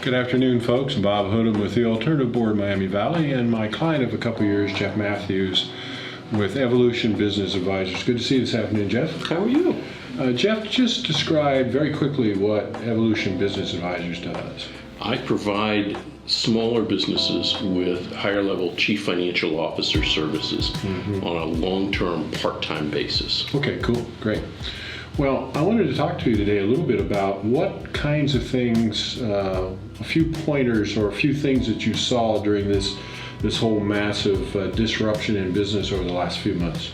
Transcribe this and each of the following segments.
Good afternoon, folks. I'm Bob Hoodham with the Alternative Board Miami Valley, and my client of a couple years, Jeff Matthews, with Evolution Business Advisors. Good to see you this afternoon, Jeff. How are you? Jeff, just describe very quickly what Evolution Business Advisors does. I provide smaller businesses with higher level chief financial officer services on a long-term part-time basis. Okay, cool, great. Well, I wanted to talk to you today a little bit about what kinds of things, a few pointers or a few things that you saw during this whole massive disruption in business over the last few months.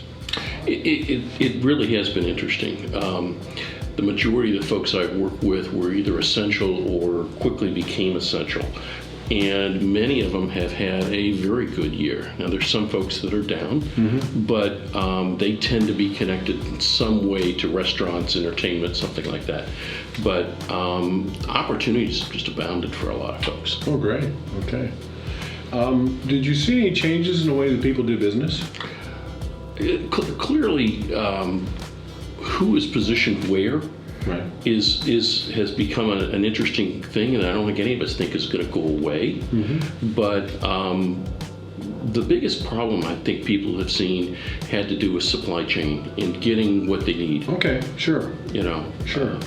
It really has been interesting. The majority of the folks I've worked with were either essential or quickly became essential. And many of them have had a very good year. Now, there's some folks that are down, but they tend to be connected in some way to restaurants, entertainment, something like that. But opportunities just abounded for a lot of folks. Oh, great. Okay. Did you see any changes in the way that people do business? Clearly, who is positioned where Right. has become an interesting thing, and I don't think any of us think is going to go away. But the biggest problem I think people have seen had to do with supply chain and getting what they need. Okay, sure. You know, Sure.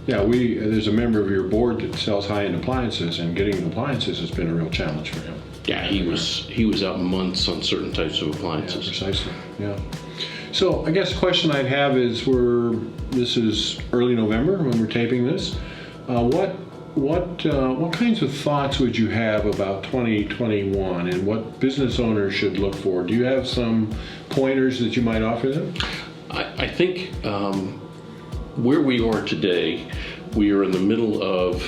Yeah, there's a member of your board that sells high-end appliances, and getting appliances has been a real challenge for him. yeah, he was out months on certain types of Yeah, appliances. precisely. Yeah. So I guess the question I'd have is, this is early November when we're taping this. What kinds of thoughts would you have about 2021 and what business owners should look for? Do you have some pointers that you might offer them? I think where we are today, we are in the middle of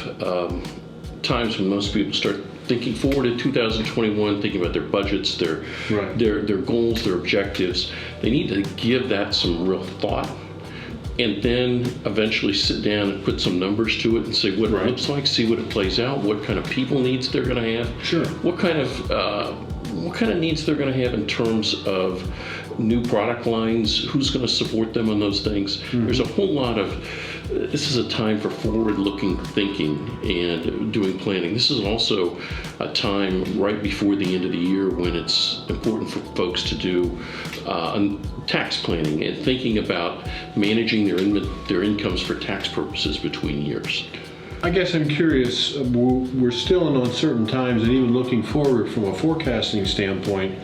times when most people start thinking forward to 2021, thinking about their budgets, their goals, their objectives. They need to give that some real thought, and then eventually sit down and put some numbers to it and say what it looks like, see what it plays out, what kind of people needs they're going to have, Sure. what kind of needs they're going to have in terms of new product lines, who's going to support them on those things. There's a whole lot of, this is a time for forward-looking thinking and doing planning. This is also a time right before the end of the year when it's important for folks to do tax planning and thinking about managing their incomes for tax purposes between years. I guess I'm curious, we're still in uncertain times, and even looking forward from a forecasting standpoint,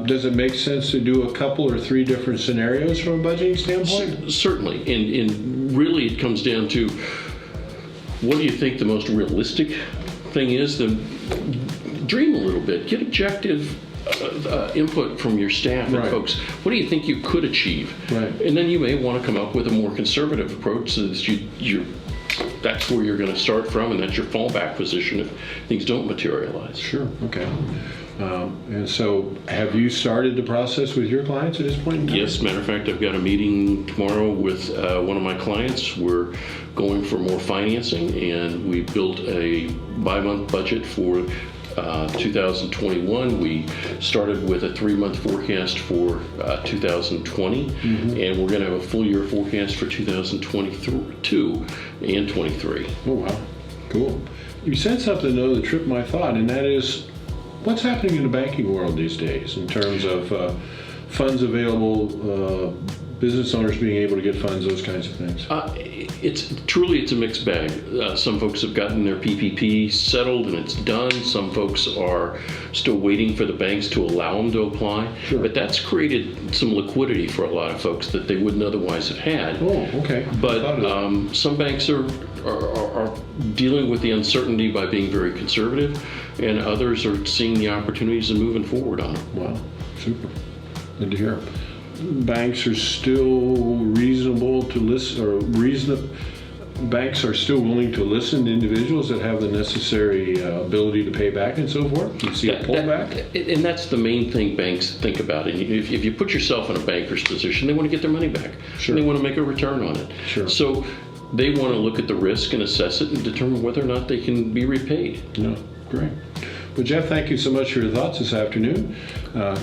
does it make sense to do a couple or three different scenarios from a budgeting standpoint? Certainly, and really it comes down to what do you think the most realistic thing is? Then dream a little bit, get objective input from your staff and folks. What do you think you could achieve? Right. And then you may want to come up with a more conservative approach so that that's where you're going to start from, and that's your fallback position if things don't materialize. Sure, okay. And so have you started the process with your clients at this point in time? Yes, matter of fact, I've got a meeting tomorrow with one of my clients. We're going for more financing, and we built a bi-month budget for 2021. We started with a 3-month forecast for 2020, and we're going to have a full year forecast for 2022 and 23. Oh, wow. Cool. You said something, though, that tripped my thought, and that is, what's happening in the banking world these days in terms of funds available, business owners being able to get funds, those kinds of things? It's a mixed bag. Some folks have gotten their PPP settled and it's done. Some folks are still waiting for the banks to allow them to apply. Sure. But that's created some liquidity for a lot of folks that they wouldn't otherwise have had. Oh, okay. But some banks are dealing with the uncertainty by being very conservative, and others are seeing the opportunities and moving forward on them. Wow, super. Good to hear. Banks are still reasonable to listen, or banks are still willing to listen to individuals that have the necessary ability to pay back and so forth? You see a pullback? And that's the main thing banks think about. And if you put yourself in a banker's position, they want to get their money back. Sure. And they want to make a return on it. Sure. So they want to look at the risk and assess it and determine whether or not they can be repaid. No, great. Well, Jeff, thank you so much for your thoughts this afternoon.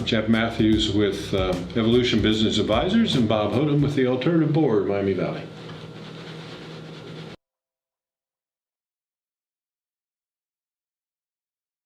Jeff Matthews with Evolution Business Advisors and Bob Hoodham with the Alternative Board, Miami Valley.